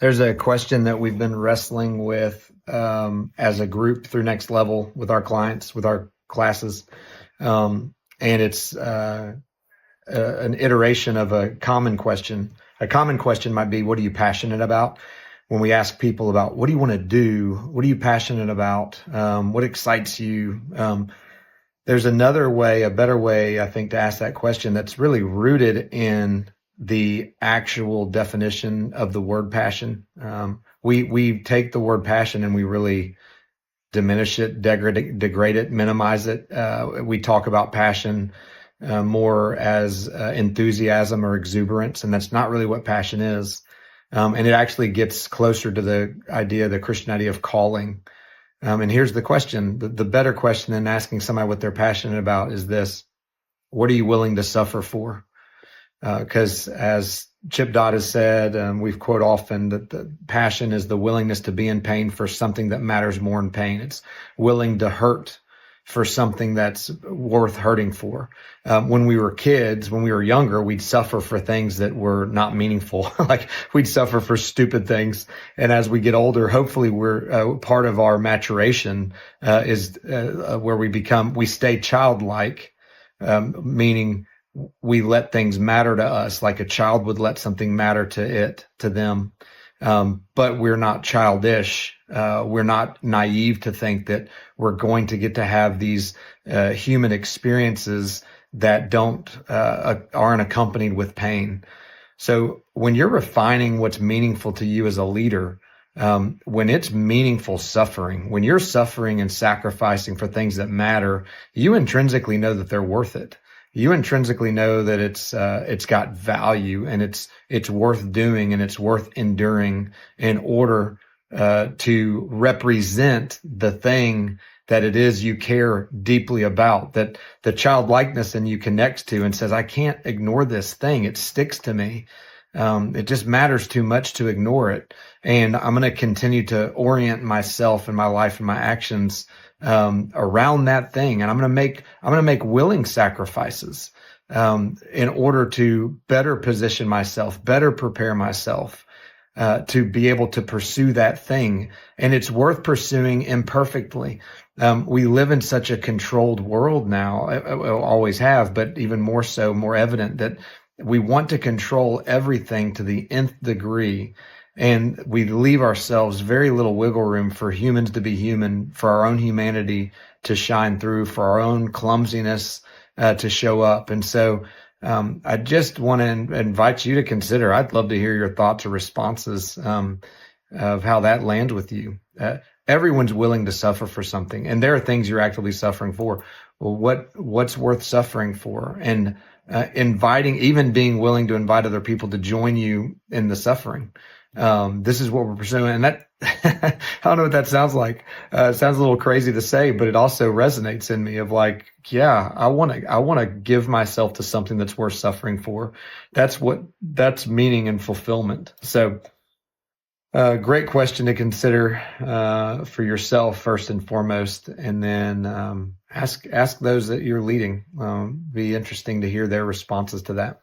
There's a question that we've been wrestling with as a group through Next Level with our clients, with our classes. And it's an iteration of a common question. A common question might be, what are you passionate about? When we ask people about what do you want to do? What are you passionate about? What excites you? There's another way, a better way, I think, to ask that question that's really rooted in the actual definition of the word passion. We take the word passion and we really diminish it, degrade it, minimize it. We talk about passion more as enthusiasm or exuberance, and that's not really what passion is. And it actually gets closer to the Christian idea of calling. And here's the question, the better question than asking somebody what they're passionate about is this: what are you willing to suffer for? Because as Chip Dodd has said, we've quote often that the passion is the willingness to be in pain for something that matters more in pain. It's willing to hurt for something that's worth hurting for. When we were kids, when we were younger, we'd suffer for things that were not meaningful. Like we'd suffer for stupid things. And as we get older, hopefully we're part of our maturation is where we stay childlike, meaning we let things matter to us like a child would let something matter to them. But we're not childish. We're not naive to think that we're going to get to have these human experiences that aren't accompanied with pain. So when you're refining what's meaningful to you as a leader, when it's meaningful suffering, when you're suffering and sacrificing for things that matter, you intrinsically know that they're worth it. You intrinsically know that it's got value and it's worth doing and it's worth enduring in order to represent the thing that it is you care deeply about, that the childlikeness in you connects to and says, I can't ignore this thing. It sticks to me. It just matters too much to ignore it. And I'm going to continue to orient myself and my life and my actions around that thing. And I'm going to make willing sacrifices, in order to better position myself, better prepare myself, to be able to pursue that thing. And it's worth pursuing imperfectly. We live in such a controlled world now, always have, but even more so, more evident that we want to control everything to the nth degree. And we leave ourselves very little wiggle room for humans to be human, for our own humanity to shine through, for our own clumsiness to show up. And so I just want to invite you to consider. I'd love to hear your thoughts or responses of how that lands with you. Everyone's willing to suffer for something, and there are things you're actively suffering for. Well, what's worth suffering for? And even being willing to invite other people to join you in the suffering. This is what we're pursuing. And that, I don't know what that sounds like. It sounds a little crazy to say, but it also resonates in me of like, yeah, I want to give myself to something that's worth suffering for. That's meaning and fulfillment. So, great question to consider, for yourself first and foremost. And then, ask those that you're leading. Be interesting to hear their responses to that.